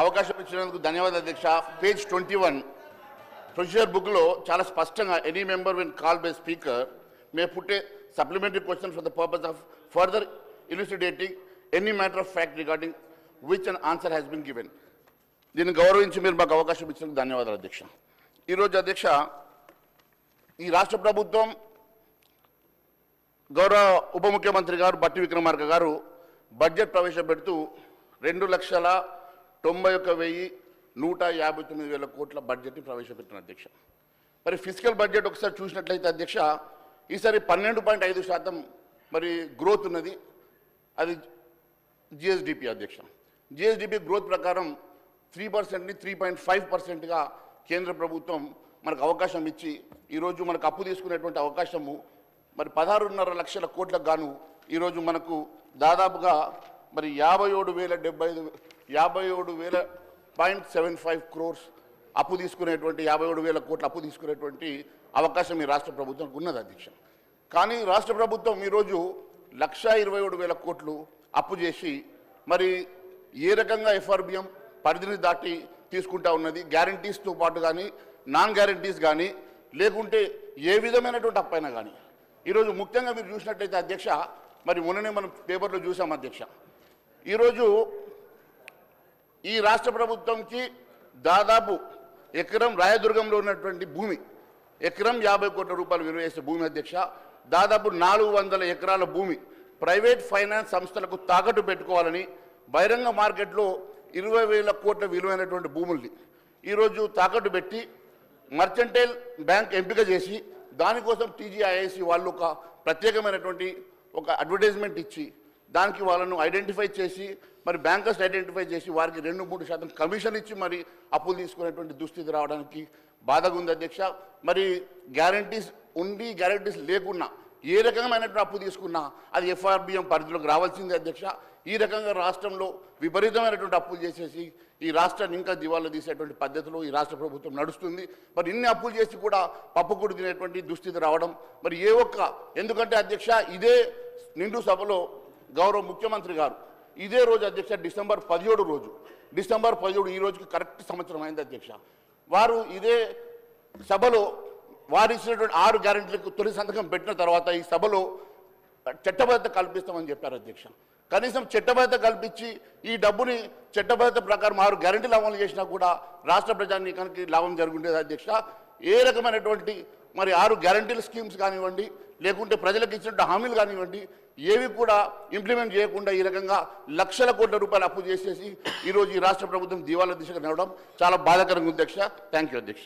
అవకాశం ఇచ్చినందుకు ధన్యవాదాలు అధ్యక్ష. పేజ్ 21 ప్రొసీజర్ బుక్లో చాలా స్పష్టంగా any member when called by speaker may put a supplementary question for the purpose of further elucidating any matter of fact regarding which an answer has been given. దీన్ని గౌరవించి మీరు మాకు అవకాశం ఇచ్చినందుకు ధన్యవాదాలు అధ్యక్ష. ఈరోజు అధ్యక్ష ఈ రాష్ట్ర ప్రభుత్వం గౌరవ ఉప ముఖ్యమంత్రి గారు బట్టి విక్రమార్క గారు బడ్జెట్ ప్రవేశపెడుతూ 2,91,159,000 కోట్ల బడ్జెట్ని ప్రవేశపెట్టిన అధ్యక్ష. మరి ఫిజికల్ బడ్జెట్ ఒకసారి చూసినట్లయితే అధ్యక్ష ఈసారి 12.5% మరి గ్రోత్ ఉన్నది. అది జిఎస్డిపి అధ్యక్ష. జిఎస్డిపి గ్రోత్ ప్రకారం 3%ని 3.5%గా కేంద్ర ప్రభుత్వం మనకు అవకాశం ఇచ్చి ఈరోజు మనకు అప్పు తీసుకునేటువంటి అవకాశము మరి 16.5 లక్షల కోట్లకు గాను ఈరోజు మనకు దాదాపుగా మరి 57,000.75 crores అప్పు తీసుకునేటువంటి 57,000 కోట్ల అప్పు తీసుకునేటువంటి అవకాశం ఈ రాష్ట్ర ప్రభుత్వానికి ఉన్నది అధ్యక్ష. కానీ రాష్ట్ర ప్రభుత్వం ఈరోజు 1,27,000 కోట్లు అప్పు చేసి మరి ఏ రకంగా ఎఫ్ఆర్బిఎం పరిధిని దాటి తీసుకుంటా ఉన్నది, గ్యారంటీస్తో పాటు కానీ నాన్ గ్యారంటీస్ కానీ లేకుంటే ఏ విధమైనటువంటి అప్పైనా కానీ ఈరోజు ముఖ్యంగా మీరు చూసినట్లయితే అధ్యక్ష మరి మొన్ననే మనం పేపర్లో చూసాం అధ్యక్ష. ఈరోజు ఈ రాష్ట్ర ప్రభుత్వంకి దాదాపు ఎకరం రాయదుర్గంలో ఉన్నటువంటి భూమి ఎకరం 50 కోట్ల రూపాయలు విలువ చేసే భూమి అధ్యక్ష. దాదాపు 400 ఎకరాల భూమి ప్రైవేట్ ఫైనాన్స్ సంస్థలకు తాకట్టు పెట్టుకోవాలని బహిరంగ మార్కెట్లో 20,000 కోట్ల విలువైనటువంటి భూముల్ని ఈరోజు తాకట్టు పెట్టి మర్చెంటైల్ బ్యాంక్ ఎంపిక చేసి దానికోసం టీజీఐఐసి వాళ్ళు ఒక ప్రత్యేకమైనటువంటి ఒక అడ్వర్టైజ్మెంట్ ఇచ్చి దానికి వాళ్ళను ఐడెంటిఫై చేసి మరి బ్యాంకర్స్ ఐడెంటిఫై చేసి వారికి 2-3% కమిషన్ ఇచ్చి మరి అప్పులు తీసుకునేటువంటి దుస్థితి రావడానికి బాధగా ఉంది అధ్యక్ష. మరి గ్యారంటీస్ ఉండి గ్యారంటీస్ లేకున్నా ఏ రకమైనటువంటి అప్పు తీసుకున్నా అది ఎఫ్ఆర్బిఎం పరిధిలోకి రావాల్సిందే అధ్యక్ష. ఈ రకంగా రాష్ట్రంలో విపరీతమైనటువంటి అప్పులు చేసేసి ఈ రాష్ట్రాన్ని ఇంకా దివాళా తీసేటువంటి పద్ధతిలో ఈ రాష్ట్ర ప్రభుత్వం నడుస్తుంది. మరి ఇన్ని అప్పులు చేసి కూడా పప్పుకూడు తినేటువంటి దుస్థితి రావడం మరి ఎందుకంటే అధ్యక్ష ఇదే నిండు సభలో గౌరవ ముఖ్యమంత్రి గారు ఇదే రోజు అధ్యక్ష డిసెంబర్ 17 ఈ రోజుకి కరెక్ట్ సంవత్సరం అయింది అధ్యక్ష. వారు ఇదే సభలో వారు ఇచ్చినటువంటి 6 గ్యారెంటీలకు తొలి సంతకం పెట్టిన తర్వాత ఈ సభలో చట్టబద్ధత కల్పిస్తామని చెప్పారు అధ్యక్ష. కనీసం చట్టబద్ధత కల్పించి ఈ డబ్బుని చట్టబద్ధత ప్రకారం 6 గ్యారెంటీలు అమలు చేసినా కూడా రాష్ట్ర ప్రజానీకానికి లాభం జరుగుండేది అధ్యక్ష. ఏ రకమైనటువంటి మరి 6 గ్యారెంటీల స్కీమ్స్ కానివ్వండి లేకుంటే ప్రజలకు ఇచ్చినట్టు హామీలు కానివ్వండి ఏవి కూడా ఇంప్లిమెంట్ చేయకుండా ఈ రకంగా లక్షల కోట్ల రూపాయలు అప్పు చేసేసి ఈరోజు ఈ రాష్ట్ర ప్రభుత్వం దివాళా దిశగా నడవడం చాలా బాధాకరంగా ఉంది అధ్యక్ష. థ్యాంక్ యూ అధ్యక్ష.